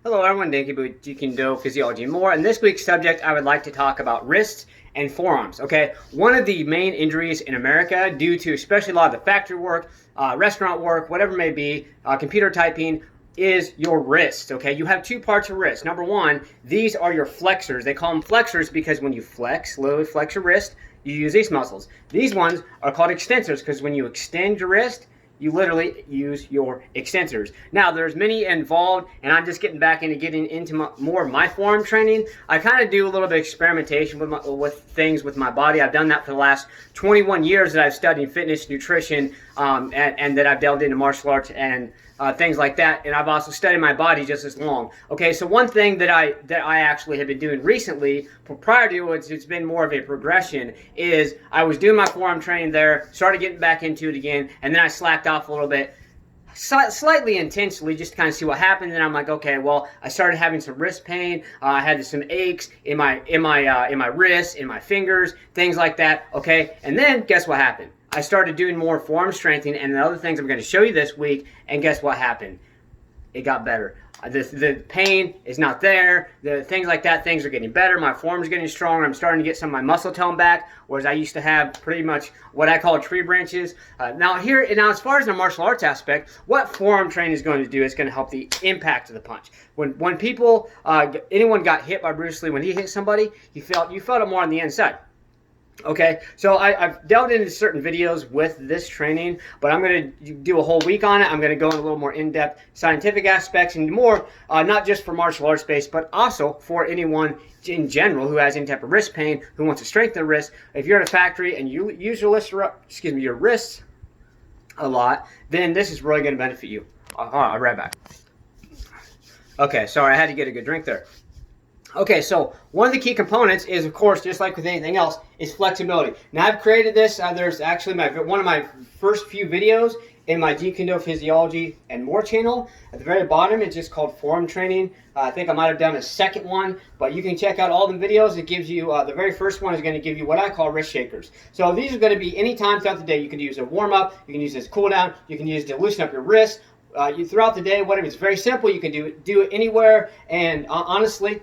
Hello everyone, thank you for Jeet, Physiology and more. In this week's subject, I would like to talk about wrists and forearms, okay? One of the main injuries in America due to especially a lot of the factory work, restaurant work, whatever it may be, computer typing, is your wrist, okay? You have two parts of wrist. Number one, these are your flexors. They call them flexors because when you flex, literally flex your wrist, you use these muscles. These ones are called extensors because when you extend your wrist, you literally use your extensors. Now, there's many involved, and I'm just getting into more of my forearm training. I kind of do a little bit of experimentation with things with my body. I've done that for the last 21 years that I've studied fitness, nutrition, and that I've delved into martial arts and things like that. And I've also studied my body just as long. Okay, so one thing that I actually have been doing recently, prior to it's been more of a progression, is I was doing my forearm training there, started getting back into it again, and then I slacked off a little bit, slightly intentionally, just to kind of see what happened. And I'm like, okay, well, I started having some wrist pain. I had some aches in my wrists, in my fingers, things like that. Okay, and then guess what happened? I started doing more forearm strengthening and the other things I'm going to show you this week, and guess what happened? It got better. The pain is not there. The things like that, things are getting better. My form is getting stronger. I'm starting to get some of my muscle tone back, whereas I used to have pretty much what I call tree branches. Now, as far as the martial arts aspect, what forearm training is going to do is going to help the impact of the punch. When people, anyone got hit by Bruce Lee, when he hit somebody, you felt it more on the inside. Okay, so I've delved into certain videos with this training, but I'm going to do a whole week on it. I'm going to go into a little more in-depth scientific aspects and more, not just for martial arts based, but also for anyone in general who has any type of wrist pain, who wants to strengthen the wrist. If you're at a factory and you use your wrists a lot, then this is really going to benefit you. I'll be right back. Okay, sorry, I had to get a good drink there. Okay, so one of the key components is, of course, just like with anything else, is flexibility. Now, I've created this. There's actually one of my first few videos in my Jeet Physiology and More channel. At the very bottom, it's just called Forearm Training. I think I might have done a second one, but you can check out all the videos. It gives you, the very first one is going to give you what I call wrist shakers. So these are going to be any time throughout the day. You can use a warm-up. You can use this cool-down. You can use it to loosen up your wrists. Throughout the day, whatever. It's very simple. You can do it anywhere, and honestly,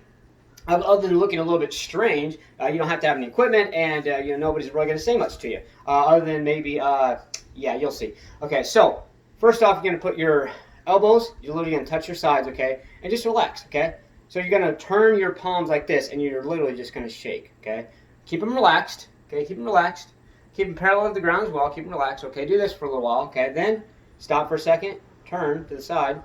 other than looking a little bit strange, you don't have to have any equipment, and nobody's really going to say much to you, other than maybe, yeah, you'll see. Okay, so first off, you're going to put your elbows, you're literally going to touch your sides, okay, and just relax, okay? So you're going to turn your palms like this, and you're literally just going to shake, okay? Keep them relaxed, okay, keep them relaxed. Keep them parallel to the ground as well, keep them relaxed, okay? Do this for a little while, okay? Then stop for a second, turn to the side,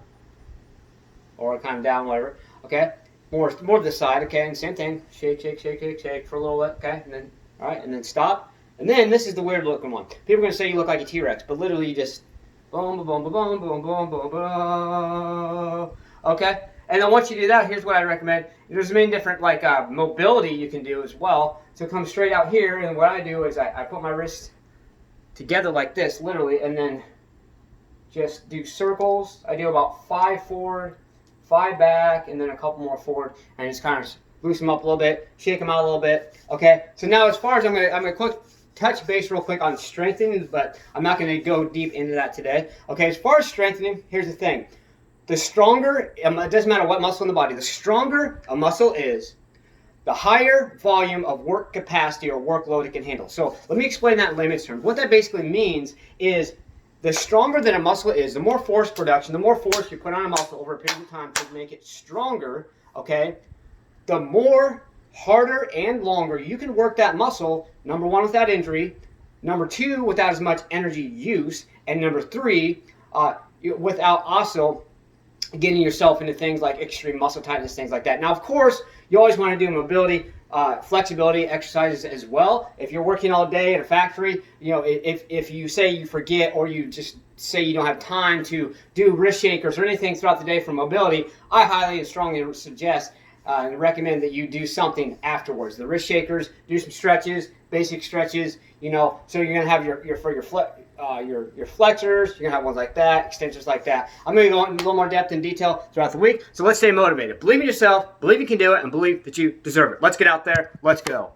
or kind of down, whatever, okay? More to the side, okay, and same thing. Shake, shake, shake, shake, shake for a little bit, okay, and then, all right, and then stop. And then this is the weird looking one. People are going to say you look like a T-Rex, but literally you just boom, boom, boom, boom, boom, boom, boom, boom, okay? And then once you do that, here's what I recommend. There's many different, like, mobility you can do as well. So come straight out here, and what I do is I put my wrists together like this, literally, and then just do circles. I do about 5 forward, 5 back, and then a couple more forward, and just kind of loosen them up a little bit, shake them out a little bit. Okay, so now as far as I'm gonna quick touch base real quick on strengthening, but I'm not gonna go deep into that today. Okay, as far as strengthening, here's the thing: the stronger, it doesn't matter what muscle in the body, the stronger a muscle is, the higher volume of work capacity or workload it can handle. So let me explain that in layman's terms. What that basically means is, the stronger that a muscle is, the more force production, the more force you put on a muscle over a period of time to make it stronger, okay, the more harder and longer you can work that muscle, number one, without injury, number two, without as much energy use, and number three, without also getting yourself into things like extreme muscle tightness, things like that. Now, of course, you always want to do mobility, flexibility exercises as well. If you're working all day at a factory, if you say you forget or you just say you don't have time to do wrist shakers or anything throughout the day for mobility, I highly and strongly suggest and recommend that you do something afterwards. The wrist shakers, do some stretches, basic stretches, so you're going to have your flexors, you're going to have ones like that, extensions like that. I'm going to go into a little more depth and detail throughout the week. So let's stay motivated. Believe in yourself, believe you can do it, and believe that you deserve it. Let's get out there. Let's go.